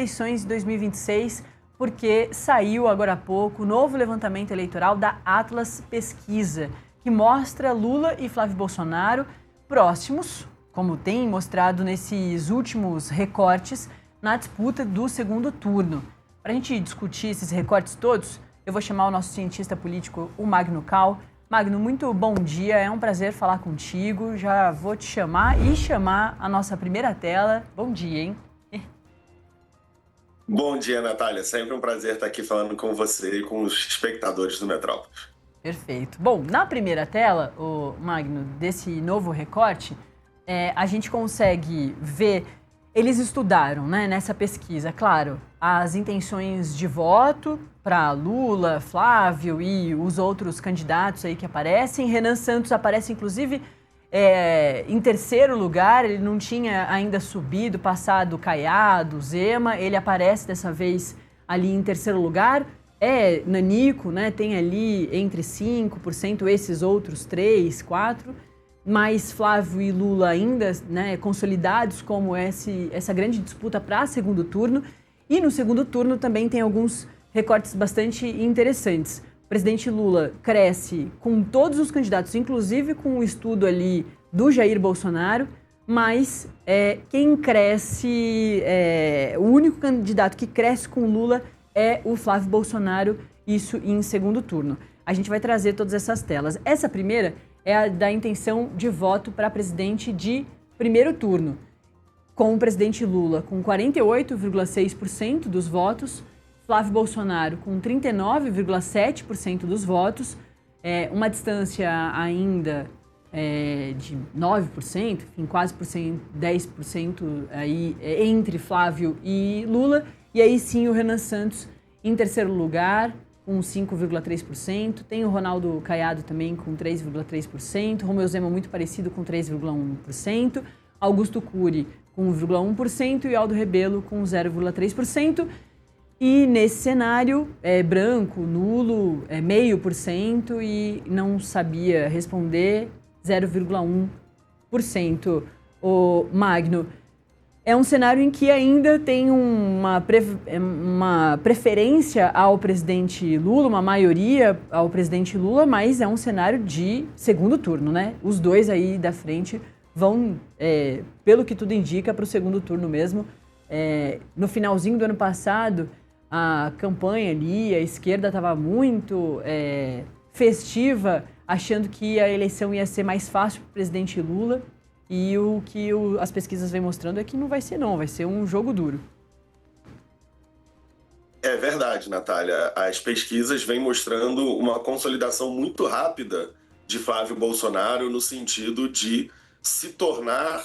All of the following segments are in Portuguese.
eleições de 2026, porque saiu agora há pouco o novo levantamento eleitoral da Atlas Pesquisa, que mostra Lula e Flávio Bolsonaro próximos, como tem mostrado nesses últimos recortes, na disputa do segundo turno. Para a gente discutir esses recortes todos, eu vou chamar o nosso cientista político, o Magno Cal. Magno, muito bom dia, é um prazer falar contigo. Já vou te chamar e chamar a nossa primeira tela. Bom dia, hein? Bom dia, Natália. Sempre um prazer estar aqui falando com você e com os espectadores do Metrópolis. Perfeito. Bom, na primeira tela, o Magno, desse novo recorte, a gente consegue ver, eles estudaram, né, nessa pesquisa, claro, as intenções de voto para Lula, Flávio e os outros candidatos aí que aparecem. Renan Santos aparece, inclusive, em terceiro lugar, ele não tinha ainda subido, passado Caiado, Zema, ele aparece dessa vez ali em terceiro lugar. Nanico, né, tem ali entre 5%, esses outros 3%, 4%, mas Flávio e Lula ainda, né, consolidados como essa grande disputa para segundo turno. E no segundo turno também tem alguns recortes bastante interessantes. O presidente Lula cresce com todos os candidatos, inclusive com o estudo ali do Jair Bolsonaro, mas quem cresce, o único candidato que cresce com Lula é o Flávio Bolsonaro, isso em segundo turno. A gente vai trazer todas essas telas. Essa primeira é a da intenção de voto para presidente de primeiro turno, com o presidente Lula com 48,6% dos votos, Flávio Bolsonaro com 39,7% dos votos, uma distância ainda de 9%, enfim, quase 10% aí, entre Flávio e Lula. E aí sim o Renan Santos em terceiro lugar, com 5,3%. Tem o Ronaldo Caiado também com 3,3%. Romeu Zema muito parecido com 3,1%. Augusto Cury com 1,1% e Aldo Rebelo com 0,3%. E nesse cenário, branco, nulo, 0,5% e não sabia responder 0,1%. O Magno, é um cenário em que ainda tem uma preferência ao presidente Lula, uma maioria ao presidente Lula, mas é um cenário de segundo turno, né? Os dois aí da frente vão, pelo que tudo indica, para o segundo turno mesmo. No finalzinho do ano passado, a campanha ali, a esquerda estava muito festiva, achando que a eleição ia ser mais fácil para o presidente Lula. E o que as pesquisas vêm mostrando é que não vai ser não, vai ser um jogo duro. É verdade, Natália. As pesquisas vêm mostrando uma consolidação muito rápida de Flávio Bolsonaro no sentido de se tornar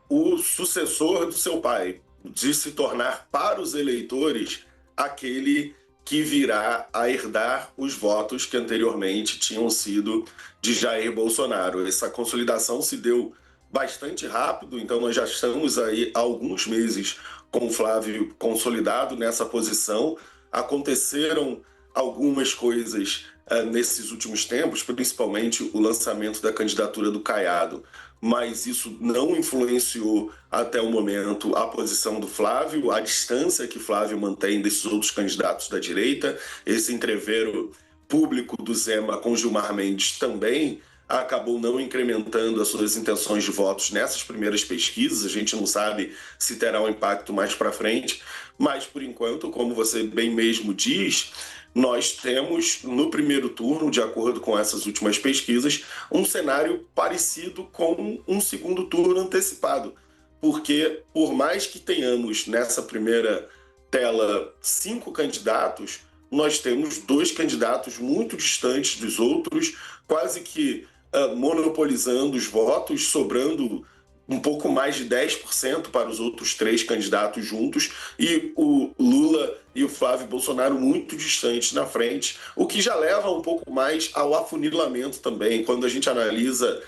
o sucessor do seu pai, de se tornar para os eleitores aquele que virá a herdar os votos que anteriormente tinham sido de Jair Bolsonaro. Essa consolidação se deu bastante rápido, então nós já estamos aí há alguns meses com o Flávio consolidado nessa posição. Aconteceram algumas coisas nesses últimos tempos, principalmente o lançamento da candidatura do Caiado, mas isso não influenciou até o momento a posição do Flávio, a distância que Flávio mantém desses outros candidatos da direita. Esse entrevero público do Zema com Gilmar Mendes também acabou não incrementando as suas intenções de votos nessas primeiras pesquisas. A gente não sabe se terá um impacto mais para frente, mas, por enquanto, como você bem mesmo diz, nós temos, no primeiro turno, de acordo com essas últimas pesquisas, um cenário parecido com um segundo turno antecipado. Porque, por mais que tenhamos nessa primeira tela 5 candidatos, nós temos 2 candidatos muito distantes dos outros, quase que monopolizando os votos, sobrando um pouco mais de 10% para os outros 3 candidatos juntos, e o Lula e o Flávio Bolsonaro muito distantes na frente, o que já leva um pouco mais ao afunilamento também. Quando a gente analisa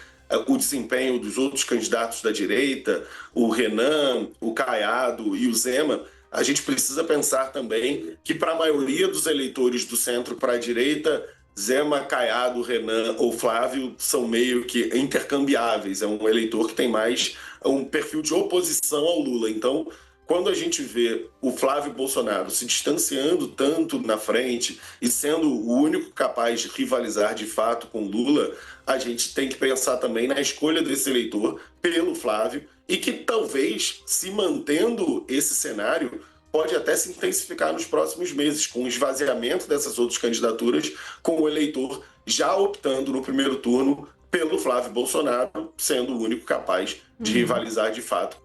o desempenho dos outros candidatos da direita, o Renan, o Caiado e o Zema, a gente precisa pensar também que para a maioria dos eleitores do centro para a direita, Zema, Caiado, Renan ou Flávio são meio que intercambiáveis. É um eleitor que tem mais um perfil de oposição ao Lula. Então, quando a gente vê o Flávio Bolsonaro se distanciando tanto na frente e sendo o único capaz de rivalizar de fato com Lula, a gente tem que pensar também na escolha desse eleitor pelo Flávio e que talvez, se mantendo esse cenário, pode até se intensificar nos próximos meses, com o esvaziamento dessas outras candidaturas, com o eleitor já optando no primeiro turno pelo Flávio Bolsonaro, sendo o único capaz de rivalizar de fato.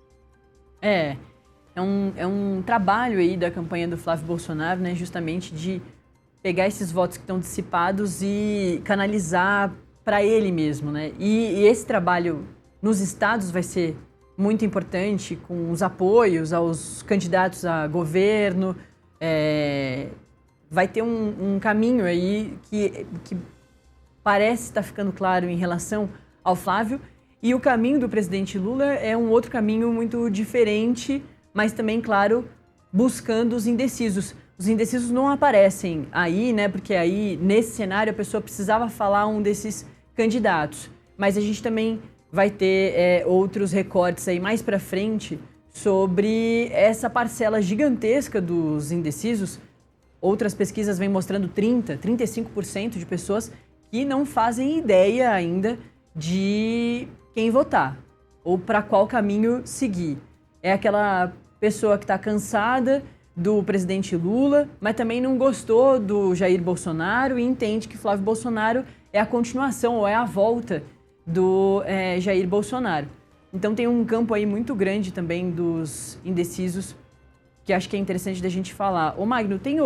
É um trabalho aí da campanha do Flávio Bolsonaro, né, justamente de pegar esses votos que estão dissipados e canalizar para ele mesmo, né? E esse trabalho nos estados vai ser muito importante, com os apoios aos candidatos a governo. Vai ter um caminho aí que parece estar ficando claro em relação ao Flávio. E o caminho do presidente Lula é um outro caminho muito diferente, mas também, claro, buscando os indecisos. Os indecisos não aparecem aí, né? Porque aí, nesse cenário, a pessoa precisava falar um desses candidatos. Mas a gente também vai ter outros recortes aí mais para frente sobre essa parcela gigantesca dos indecisos. Outras pesquisas vêm mostrando 35% de pessoas que não fazem ideia ainda de quem votar ou para qual caminho seguir. É aquela pessoa que está cansada do presidente Lula, mas também não gostou do Jair Bolsonaro e entende que Flávio Bolsonaro é a continuação ou é a volta do Jair Bolsonaro. Então tem um campo aí muito grande também dos indecisos que acho que é interessante da gente falar. Ô Magno, tem